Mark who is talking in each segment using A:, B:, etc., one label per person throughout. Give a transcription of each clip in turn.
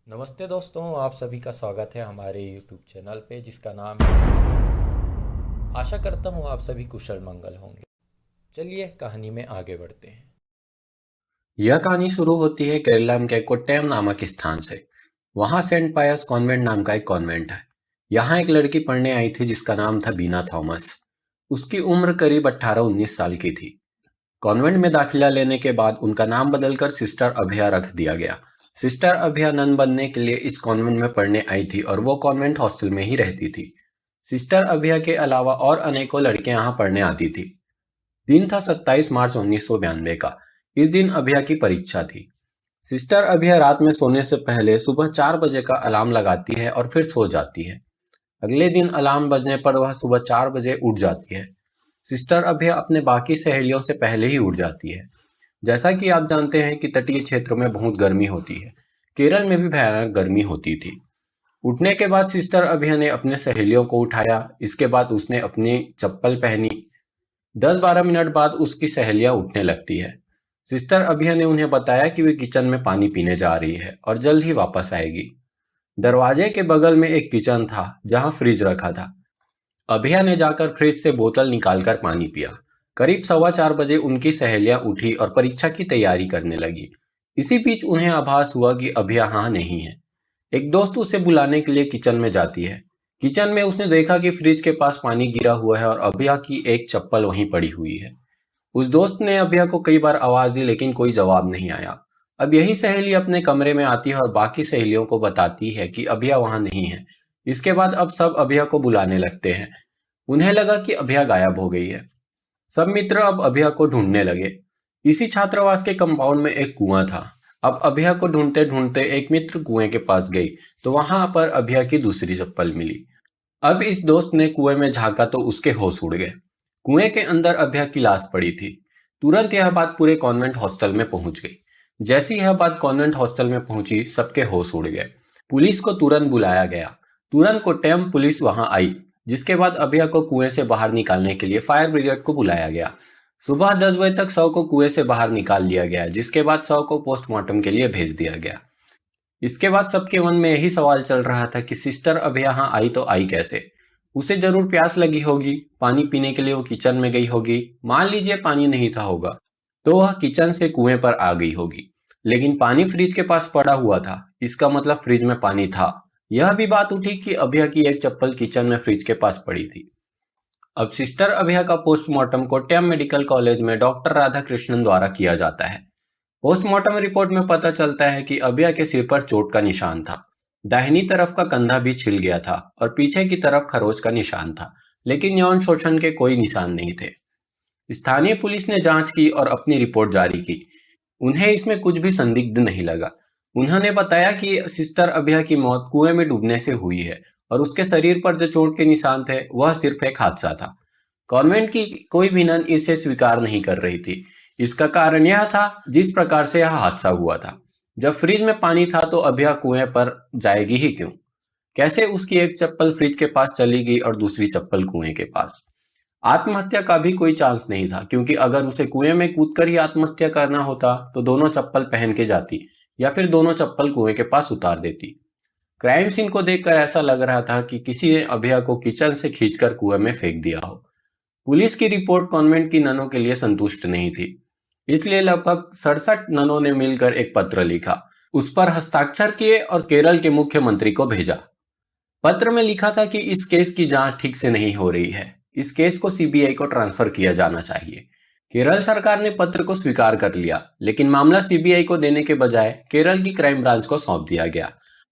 A: नमस्ते दोस्तों, आप सभी का स्वागत है हमारे YouTube चैनल पे जिसका नाम है। आशा करता हूँ आप सभी कुशल मंगल होंगे। चलिए कहानी में आगे बढ़ते हैं।
B: यह कहानी शुरू होती है केरला के कोट्टयम नामक स्थान से। वहां सेंट पायस कॉन्वेंट नाम का एक कॉन्वेंट है। यहाँ एक लड़की पढ़ने आई थी जिसका नाम था बीना थॉमस। उसकी उम्र करीब 18-19 साल की थी। कॉन्वेंट में दाखिला लेने के बाद उनका नाम बदलकर सिस्टर अभया रख दिया गया। सिस्टर अभया नन बनने के लिए इस कॉन्वेंट में पढ़ने आई थी और वो कॉन्वेंट हॉस्टल में ही रहती थी। सिस्टर अभया के अलावा और अनेकों लड़कियां यहाँ पढ़ने आती थी। दिन था 27 मार्च 1992 का। इस दिन अभया की परीक्षा थी। सिस्टर अभया रात में सोने से पहले सुबह 4 बजे का अलार्म लगाती है और फिर सो जाती है। अगले दिन अलार्म बजने पर वह सुबह 4 बजे उठ जाती है। सिस्टर अभया अपने बाकी सहेलियों से पहले ही उठ जाती है। जैसा कि आप जानते हैं कि तटीय क्षेत्रों में बहुत गर्मी होती है। केरल में भी भयानक गर्मी होती थी। उठने के बाद सिस्टर अभया ने अपने सहेलियों को उठाया। इसके बाद उसने अपनी चप्पल पहनी। 10-12 मिनट बाद उसकी सहेलियां उठने लगती है। सिस्टर अभया ने उन्हें बताया कि वे किचन में पानी पीने जा रही है और जल्द ही वापस आएगी। दरवाजे के बगल में एक किचन था जहां फ्रिज रखा था। अभया ने जाकर फ्रिज से बोतल निकालकर पानी पिया। करीब 4:15 बजे उनकी सहेलियां उठी और परीक्षा की तैयारी करने लगी। इसी बीच उन्हें आभास हुआ कि अभया यहाँ नहीं है। एक दोस्त उसे बुलाने के लिए किचन में जाती है। किचन में उसने देखा कि फ्रिज के पास पानी गिरा हुआ है और अभया की एक चप्पल वहीं पड़ी हुई है। उस दोस्त ने अभया को कई बार आवाज दी लेकिन कोई जवाब नहीं आया। अब यही सहेली अपने कमरे में आती है और बाकी सहेलियों को बताती है कि अभया वहां नहीं है। इसके बाद अब सब अभया को बुलाने लगते हैं। उन्हें लगा कि अभया गायब हो गई है। सब मित्र अब अभया को ढूंढने लगे। इसी छात्रावास के कंपाउंड में एक कुआं था। अब अभया को ढूंढते ढूंढते एक मित्र कुएं के पास गई तो वहां पर अभया की दूसरी चप्पल मिली। अब इस दोस्त ने कुएं में झांका तो उसके होश उड़ गए। कुएं के अंदर अभया की लाश पड़ी थी। तुरंत यह बात पूरे कॉन्वेंट हॉस्टल में पहुंच गई। जैसी यह बात कॉन्वेंट हॉस्टल में पहुंची सबके होश उड़ गए। पुलिस को तुरंत बुलाया गया। तुरंत कोट्टयम पुलिस वहां आई, जिसके बाद अभया को कुएं से बाहर निकालने के लिए फायर ब्रिगेड को बुलाया गया। सुबह 10 बजे तक शव को कुएं से बाहर निकाल लिया गया, जिसके बाद शव को पोस्टमार्टम के लिए भेज दिया गया। इसके बाद सबके मन में यही सवाल चल रहा था कि सिस्टर अब यहाँ आई तो आई कैसे। उसे जरूर प्यास लगी होगी, पानी पीने के लिए वो किचन में गई होगी। मान लीजिए पानी नहीं था होगा तो वह किचन से कुएं पर आ गई होगी। लेकिन पानी फ्रिज के पास पड़ा हुआ था, इसका मतलब फ्रिज में पानी था। यह भी बात उठी कि अभया की एक चप्पल किचन में फ्रिज के पास पड़ी थी। अब सिस्टर अभया का पोस्टमार्टम कोट्टयम मेडिकल कॉलेज में डॉक्टर राधाकृष्णन द्वारा किया जाता है। पोस्टमार्टम रिपोर्ट में पता चलता है कि अभया के सिर पर चोट का निशान था। दाहिनी तरफ का कंधा भी छिल गया था और पीछे की तरफ खरोच का निशान था, लेकिन यौन शोषण के कोई निशान नहीं थे। स्थानीय पुलिस ने जांच की और अपनी रिपोर्ट जारी की। उन्हें इसमें कुछ भी संदिग्ध नहीं लगा। उन्होंने बताया कि सिस्टर अभया की मौत कुएं में डूबने से हुई है और उसके शरीर पर जो चोट के निशान थे वह सिर्फ एक हादसा था। कॉन्वेंट की कोई भी नन इसे स्वीकार नहीं कर रही थी। इसका कारण यह था जिस प्रकार से यह हादसा हुआ था। जब फ्रिज में पानी था तो अभया कुएं पर जाएगी ही क्यों? कैसे उसकी एक चप्पल फ्रिज के पास चली गई और दूसरी चप्पल कुएं के पास? आत्महत्या का भी कोई चांस नहीं था, क्योंकि अगर उसे कुएं में कूदकर ही आत्महत्या करना होता तो दोनों चप्पल पहन के जाती या फिर दोनों चप्पल कुएं के पास उतार देती। क्राइम सीन को देखकर ऐसा लग रहा था कि किसी ने अभया को किचन से खींचकर कुएं में फेंक दिया हो। पुलिस की रिपोर्ट कॉन्वेंट की ननों के लिए संतुष्ट नहीं थी, इसलिए लगभग 67 ननों ने मिलकर एक पत्र लिखा, उस पर हस्ताक्षर किए और केरल के मुख्यमंत्री को भेजा। पत्र में लिखा था कि इस केस की जांच ठीक से नहीं हो रही है, इस केस को सीबीआई को ट्रांसफर किया जाना चाहिए। केरल सरकार ने पत्र को स्वीकार कर लिया, लेकिन मामला सीबीआई को देने के बजाय केरल की क्राइम ब्रांच को सौंप दिया गया।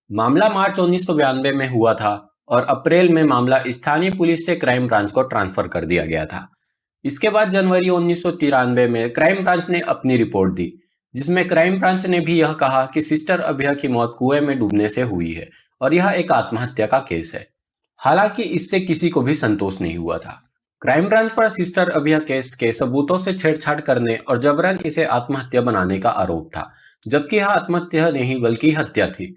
B: मामला मार्च 1992 में हुआ था और अप्रैल में मामला स्थानीय पुलिस से क्राइम ब्रांच को ट्रांसफर कर दिया गया था। इसके बाद जनवरी 1993 में क्राइम ब्रांच ने अपनी रिपोर्ट दी, जिसमें क्राइम ब्रांच ने भी यह कहा कि सिस्टर अभया की मौत कुएं में डूबने से हुई है और यह एक आत्महत्या का केस है। हालांकि इससे किसी को भी संतोष नहीं हुआ था। क्राइम ब्रांच पर सिस्टर अभया केस के सबूतों से छेड़छाड़ करने और जबरन इसे आत्महत्या बनाने का आरोप था, जबकि यह आत्महत्या नहीं बल्कि हत्या थी।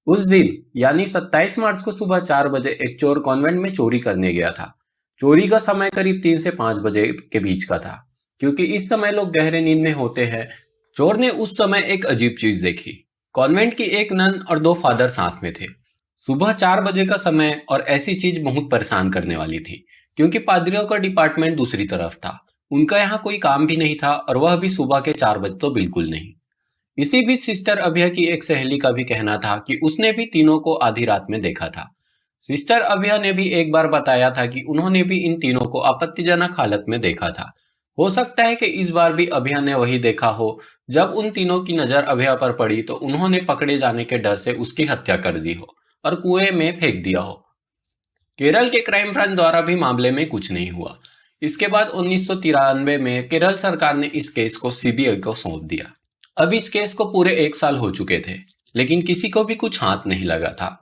B: उस दिन यानी 27 मार्च को सुबह 4 बजे एक चोर कॉन्वेंट में चोरी करने गया था। चोरी का समय करीब 3 से 5 बजे के बीच का था, क्योंकि इस समय लोग गहरे नींद में होते हैं। चोर ने उस समय एक अजीब चीज देखी। कॉन्वेंट की एक नन और 2 फादर साथ में थे। सुबह 4 बजे का समय और ऐसी चीज बहुत परेशान करने वाली थी, क्योंकि पादरियों का डिपार्टमेंट दूसरी तरफ था। उनका यहाँ कोई काम भी नहीं था और वह भी सुबह के 4 बजे तो बिल्कुल नहीं। इसी बीच सिस्टर अभया की एक सहेली का भी कहना था कि उसने भी तीनों को आधी रात में देखा था। सिस्टर अभया ने भी एक बार बताया था कि उन्होंने भी इन तीनों को आपत्तिजनक हालत में देखा था। हो सकता है कि इस बार भी अभया ने वही देखा हो। जब उन तीनों की नजर अभया पर पड़ी तो उन्होंने पकड़े जाने के डर से उसकी हत्या कर दी हो और कुएं में फेंक दिया हो। केरल के क्राइम ब्रांच द्वारा भी मामले में कुछ नहीं हुआ। इसके बाद 1993 में केरल सरकार ने इस केस को सीबीआई को सौंप दिया। अब इस केस को पूरे 1 साल हो चुके थे, लेकिन किसी को भी कुछ हाथ नहीं लगा था।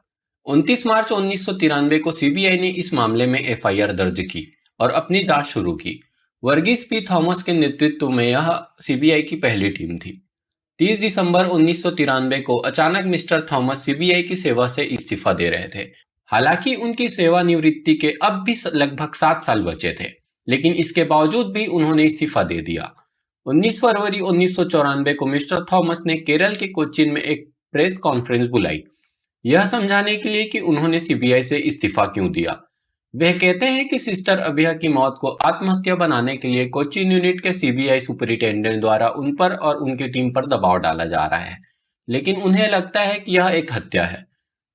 B: 29 मार्च 1993 को सीबीआई ने इस मामले में एफआईआर दर्ज की और अपनी जांच शुरू की। वर्गीस पी थॉमस के नेतृत्व में यह सीबीआई की पहली टीम थी। 30 दिसंबर 1993 को अचानक मिस्टर थॉमस सीबीआई की सेवा से इस्तीफा दे रहे थे। हालांकि उनकी सेवानिवृत्ति के अब भी लगभग 7 साल बचे थे, लेकिन इसके बावजूद भी उन्होंने इस्तीफा दे दिया। 19 फरवरी 1994 को मिस्टर थॉमस ने केरल के कोच्चिन में एक प्रेस कॉन्फ्रेंस बुलाई, यह समझाने के लिए कि उन्होंने सीबीआई से इस्तीफा क्यों दिया। वे कहते हैं कि सिस्टर अभया की मौत को आत्महत्या बनाने के लिए कोच्चिन यूनिट के सीबीआई सुपरिटेंडेंट द्वारा उन पर और उनकी टीम पर दबाव डाला जा रहा है, लेकिन उन्हें लगता है कि यह एक हत्या है।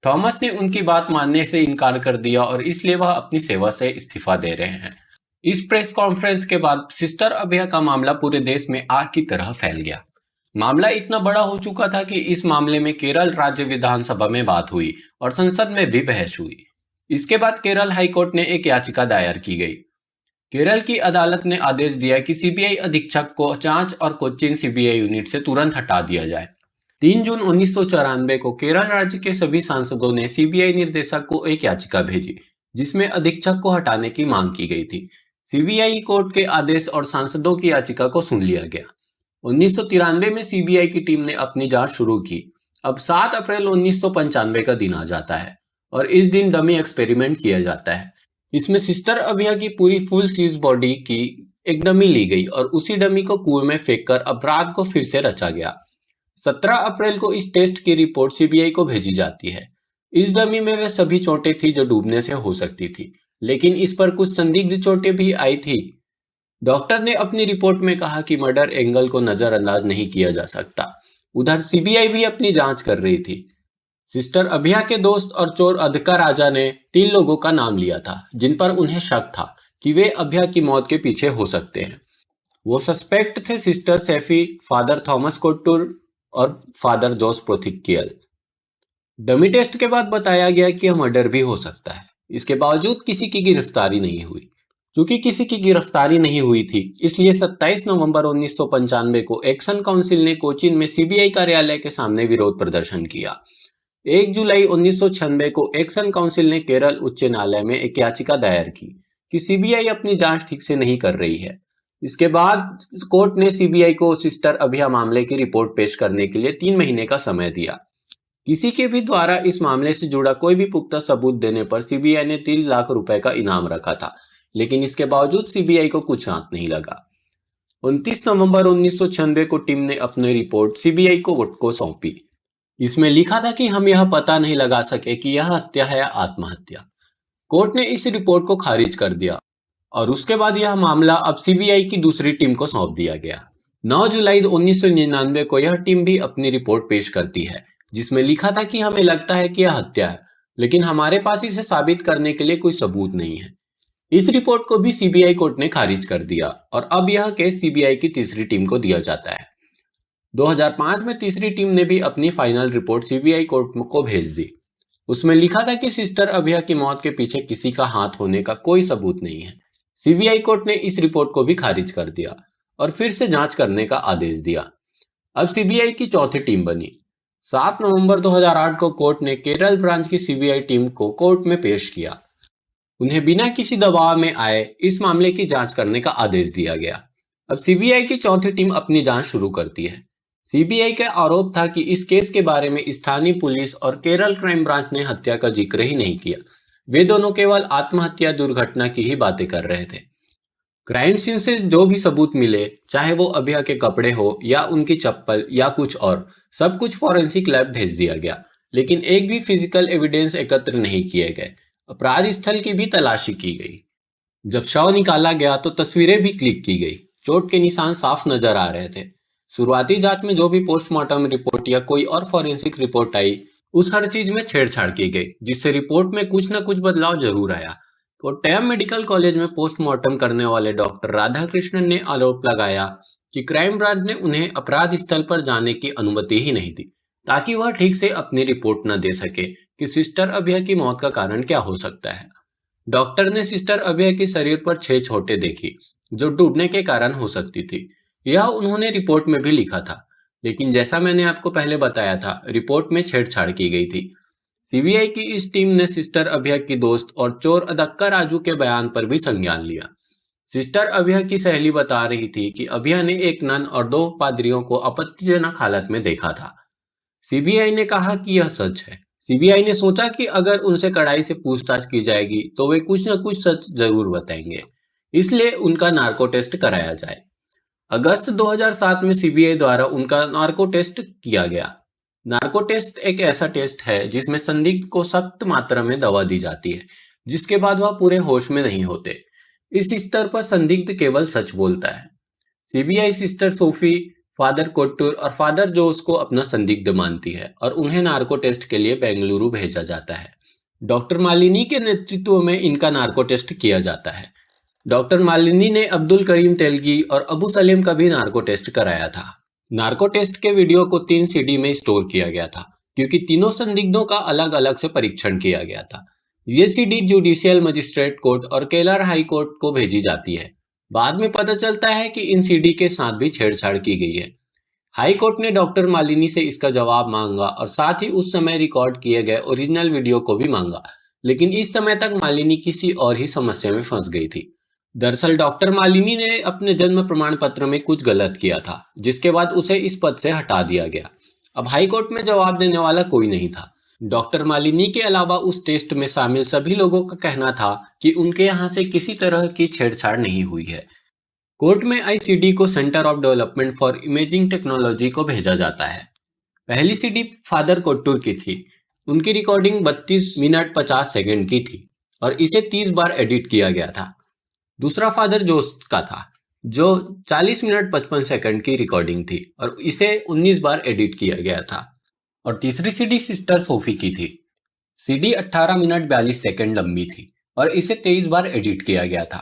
B: थॉमस ने उनकी बात मानने से इनकार कर दिया और इसलिए वह अपनी सेवा से इस्तीफा दे रहे हैं। इस प्रेस कॉन्फ्रेंस के बाद सिस्टर अभया का मामला पूरे देश में आग की तरह फैल गया। मामला इतना बड़ा हो चुका था कि इस मामले में केरल राज्य विधानसभा में बात हुई और संसद में भी बहस हुई। इसके बाद केरल हाईकोर्ट ने एक याचिका दायर की गई। केरल की अदालत ने आदेश दिया कि सीबीआई अधीक्षक को जांच और कोच्चिन सीबीआई यूनिट से तुरंत हटा दिया जाए। 3 जून 1994 को केरल राज्य के सभी सांसदों ने सीबीआई निर्देशक को एक याचिका भेजी, जिसमें अधीक्षक को हटाने की मांग की गई थी। सीबीआई कोर्ट के आदेश और सांसदों की याचिका को सुन लिया गया। 1993 में सीबीआई की टीम ने अपनी जांच शुरू की। अब 7 अप्रैल 1995 का दिन आ जाता है और इस दिन डमी एक्सपेरिमेंट किया जाता है। इसमें सिस्टर अभया की पूरी फुल सीज बॉडी की एक डमी ली गई और उसी डमी को कुएं में फेंककर अपराध को फिर से रचा गया। 17 अप्रैल को इस टेस्ट की रिपोर्ट सीबीआई को भेजी जाती है। इस डमी में वे सभी चोटें थी जो डूबने से हो सकती थी, लेकिन इस पर कुछ संदिग्ध चोटें भी आई थी। डॉक्टर ने अपनी रिपोर्ट में कहा कि मर्डर एंगल को नजरअंदाज नहीं किया जा सकता। उधर सीबीआई भी अपनी जांच कर रही थी। सिस्टर अभया के दोस्त और चोर अधका राजा ने 3 लोगों का नाम लिया था जिन पर उन्हें शक था कि वे अभया की मौत के पीछे हो सकते हैं। वो सस्पेक्ट थे सिस्टर सैफी, फादर थॉमस कोट्टूर और फादर जोस प्रोथिकियल। डमी टेस्ट के बाद बताया गया कि यह मर्डर भी हो सकता है। इसके बावजूद किसी की गिरफ्तारी नहीं हुई। चूंकि किसी की गिरफ्तारी नहीं हुई थी, इसलिए 27 नवंबर 1995 को एक्शन काउंसिल ने कोचीन में सीबीआई कार्यालय के सामने विरोध प्रदर्शन किया। 1 जुलाई 1996 को एक्शन काउंसिल ने केरल उच्च न्यायालय में एक याचिका दायर की कि सीबीआई अपनी जांच ठीक से नहीं कर रही है। इसके बाद कोर्ट ने सीबीआई को सिस्टर अभया मामले की रिपोर्ट पेश करने के लिए 3 महीने का समय दिया। किसी के भी द्वारा इस मामले से जुड़ा कोई भी पुख्ता सबूत देने पर सीबीआई ने 3 लाख रुपए का इनाम रखा था, लेकिन इसके बावजूद सीबीआई को कुछ हाथ नहीं लगा। 29 नवंबर 1996 को टीम ने अपनी रिपोर्ट सीबीआई को सौंपी। इसमें लिखा था कि हम यह पता नहीं लगा सके कि यह हत्या है या आत्महत्या। कोर्ट ने इस रिपोर्ट को खारिज कर दिया और उसके बाद यह मामला अब सीबीआई की दूसरी टीम को सौंप दिया गया। 9 जुलाई 1999 को यह टीम भी अपनी रिपोर्ट पेश करती है, जिसमें लिखा था कि हमें लगता है कि यह हत्या है, लेकिन हमारे पास इसे साबित करने के लिए कोई सबूत नहीं है। इस रिपोर्ट को भी सीबीआई कोर्ट ने खारिज कर दिया और अब यह केस सीबीआई की तीसरी टीम को दिया जाता है। 2005 में तीसरी टीम ने भी अपनी फाइनल रिपोर्ट सीबीआई कोर्ट को भेज दी। उसमें लिखा था कि सिस्टर अभया की मौत के पीछे किसी का हाथ होने का कोई सबूत नहीं है। सीबीआई कोर्ट ने इस रिपोर्ट को भी खारिज कर दिया और फिर से जांच करने का आदेश दिया। अब सीबीआई की चौथी टीम बनी। 7 नवंबर 2008 को कोर्ट ने केरल ब्रांच की सीबीआई टीम को कोर्ट में पेश किया। उन्हें बिना किसी दबाव में आए इस मामले की जांच करने का आदेश दिया गया। अब सीबीआई की चौथी टीम अपनी जांच शुरू करती है। सीबीआई का आरोप था कि इस केस के बारे में स्थानीय पुलिस और केरल क्राइम ब्रांच ने हत्या का जिक्र ही नहीं किया। वे दोनों केवल आत्महत्या दुर्घटना की ही बातें कर रहे थे। क्राइम सीन से जो भी सबूत मिले, चाहे वो अभिया के कपड़े हो या उनकी चप्पल या कुछ और, सब कुछ फॉरेंसिक लैब भेज दिया गया, लेकिन एक भी फिजिकल एविडेंस एकत्र नहीं किए गए। अपराध स्थल की भी तलाशी की गई। जब शव निकाला गया तो तस्वीरें भी क्लिक की गई। चोट के निशान साफ नजर आ रहे थे। शुरुआती जांच में जो भी पोस्टमार्टम रिपोर्ट या कोई और फॉरेंसिक रिपोर्ट आई, उस हर चीज में छेड़छाड़ की गई, जिससे रिपोर्ट में कुछ न कुछ बदलाव जरूर आया। कोट्टयम मेडिकल कॉलेज में पोस्टमार्टम करने वाले डॉक्टर राधाकृष्णन ने आरोप लगाया कि क्राइम ब्रांच ने उन्हें अपराध स्थल पर जाने की अनुमति ही नहीं दी, ताकि वह ठीक से अपनी रिपोर्ट न दे सके कि सिस्टर अभय की मौत का कारण क्या हो सकता है। डॉक्टर ने सिस्टर अभय के शरीर पर 6 चोटें देखी, जो डूबने के कारण हो सकती थी। यह उन्होंने रिपोर्ट में भी लिखा था, लेकिन जैसा मैंने आपको पहले बताया था, रिपोर्ट में छेड़छाड़ की गई थी। सीबीआई की इस टीम ने सिस्टर अभय की दोस्त और चोर अदक्का राजू के बयान पर भी संज्ञान लिया। सिस्टर अभय की सहेली बता रही थी कि अभय ने एक नन और 2 पादरियों को आपत्तिजनक हालत में देखा था। सीबीआई ने कहा कि यह सच है। सीबीआई ने सोचा कि अगर उनसे कड़ाई से पूछताछ की जाएगी तो वे कुछ न कुछ सच जरूर बताएंगे, इसलिए उनका नार्को टेस्ट कराया जाए। अगस्त 2007 में सीबीआई द्वारा उनका नार्को टेस्ट किया गया। नार्को टेस्ट एक ऐसा टेस्ट है जिसमें संदिग्ध को सख्त मात्रा में दवा दी जाती है, जिसके बाद वह पूरे होश में नहीं होते। इस स्तर पर संदिग्ध केवल सच बोलता है। CBI sister Sophie, father Kottur और फादर जोस को अपना संदिग्ध मानती है और उन्हें नार्को टेस्ट के लिए बेंगलुरु भेजा जाता है। डॉक्टर मालिनी के नेतृत्व में इनका नार्को टेस्ट किया जाता है। डॉक्टर मालिनी ने अब्दुल करीम तेलगी और अबू सलीम का भी नार्को टेस्ट कराया था। नार्को टेस्ट के वीडियो को 3 सीडी में स्टोर किया गया था, क्योंकि तीनों संदिग्धों का अलग अलग से परीक्षण किया गया था। ये सीडी जुडिशियल मजिस्ट्रेट कोर्ट और केलर हाई कोर्ट को भेजी जाती है। बाद में पता चलता है कि इन सीडी के साथ भी छेड़छाड़ की गई है। हाई कोर्ट ने डॉक्टर मालिनी से इसका जवाब मांगा और साथ ही उस समय रिकॉर्ड किए गए ओरिजिनल वीडियो को भी मांगा, लेकिन इस समय तक मालिनी किसी और ही समस्या में फंस गई थी। दरअसल डॉक्टर मालिनी ने अपने जन्म प्रमाण पत्र में कुछ गलत किया था, जिसके बाद उसे इस पद से हटा दिया गया। अब हाई कोर्ट में जवाब देने वाला कोई नहीं था। डॉक्टर मालिनी के अलावा उस टेस्ट में शामिल सभी लोगों का कहना था कि उनके यहाँ से किसी तरह की छेड़छाड़ नहीं हुई है। कोर्ट में आई सीडी को centre of development for imaging technology को भेजा जाता है। पहली सीडी फादर कोट्टूर की थी। उनकी रिकॉर्डिंग 32 मिनट 50 सेकंड की थी और इसे 30 बार एडिट किया गया था। दूसरा फादर जोस का था, जो 40 मिनट 55 सेकंड की रिकॉर्डिंग थी और इसे 19 बार एडिट किया गया था। और तीसरी सीडी सिस्टर सोफी की थी। सीडी 18 मिनट 42 सेकंड लंबी थी और इसे 23 बार एडिट किया गया था।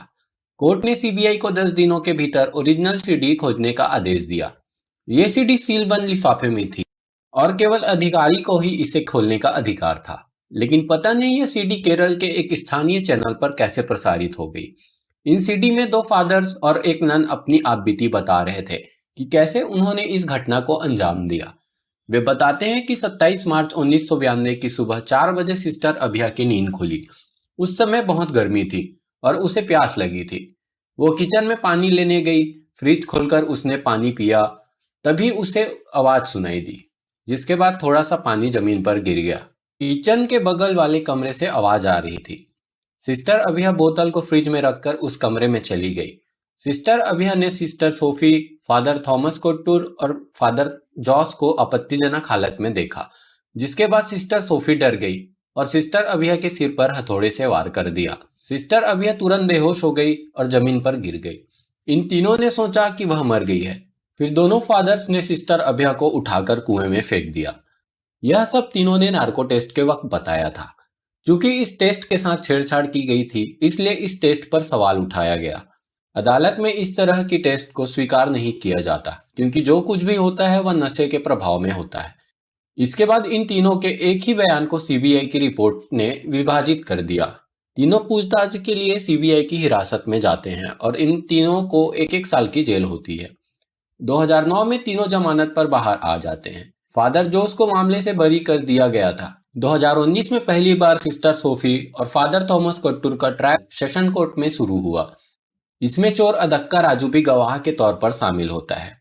B: कोर्ट ने सीबीआई को 10 दिनों के भीतर ओरिजिनल सीडी खोजने का आदेश दिया। ये सीडी सील बंद लिफाफे में थी और केवल अधिकारी को ही इसे खोलने का अधिकार था। लेकिन पता नहीं यह सीडी केरल के एक स्थानीय चैनल पर कैसे प्रसारित हो गई। इन सीडी में 2 फादर्स और एक नन अपनी आपबीती बता रहे थे कि कैसे उन्होंने इस घटना को अंजाम दिया। वे बताते हैं कि 27 मार्च 1992 की सुबह 4 बजे सिस्टर अभया की नींद खुली। उस समय बहुत गर्मी थी और उसे प्यास लगी थी। वो किचन में पानी लेने गई। फ्रिज खोलकर उसने पानी पिया। तभी उसे आवाज सुनाई दी, जिसके बाद थोड़ा सा पानी जमीन पर गिर गया। किचन के बगल वाले कमरे से आवाज आ रही थी। सिस्टर अभया बोतल को फ्रिज में रखकर उस कमरे में चली गई। सिस्टर अभया ने sister Sophie, father Thomas Kottoor और फादर जॉस को आपत्तिजनक हालत में देखा, जिसके बाद सिस्टर सोफी डर गई और सिस्टर अभया के सिर पर हथौड़े से वार कर दिया। सिस्टर अभया तुरंत बेहोश हो गई और जमीन पर गिर गई। इन तीनों ने सोचा कि वह मर गई है। फिर दोनों फादर्स ने सिस्टर अभया को उठाकर कुएं में फेंक दिया। यह सब तीनों ने नार्को टेस्ट के वक्त बताया था। चूंकि इस टेस्ट के साथ छेड़छाड़ की गई थी, इसलिए इस टेस्ट पर सवाल उठाया गया। अदालत में इस तरह की टेस्ट को स्वीकार नहीं किया जाता, क्योंकि जो कुछ भी होता है वह नशे के प्रभाव में होता है। इसके बाद इन तीनों के एक ही बयान को सीबीआई की रिपोर्ट ने विभाजित कर दिया। तीनों पूछताछ के लिए सीबीआई की हिरासत में जाते हैं और इन तीनों को 1-1 साल की जेल होती है। 2009 में तीनों जमानत पर बाहर आ जाते हैं। फादर जोस को मामले से बरी कर दिया गया था। 2019 में पहली बार सिस्टर सोफी और फादर थॉमस कोट्टूर का ट्रायल सेशन कोर्ट में शुरू हुआ। इसमें चोर अदक्का राजू भी गवाह के तौर पर शामिल होता है।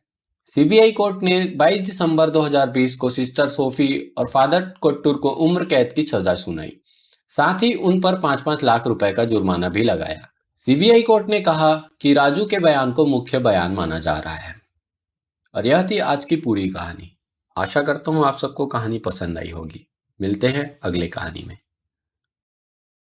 B: सीबीआई कोर्ट ने 22 दिसंबर 2020 को सिस्टर सोफी और फादर कोट्टूर को उम्र कैद की सजा सुनाई। साथ ही उन पर 5-5 लाख रुपए का जुर्माना भी लगाया। सीबीआई कोर्ट ने कहा कि राजू के बयान को मुख्य बयान माना जा रहा है। और यह थी आज की पूरी कहानी। आशा करता हूँ आप सबको कहानी पसंद आई होगी। मिलते हैं अगले कहानी में।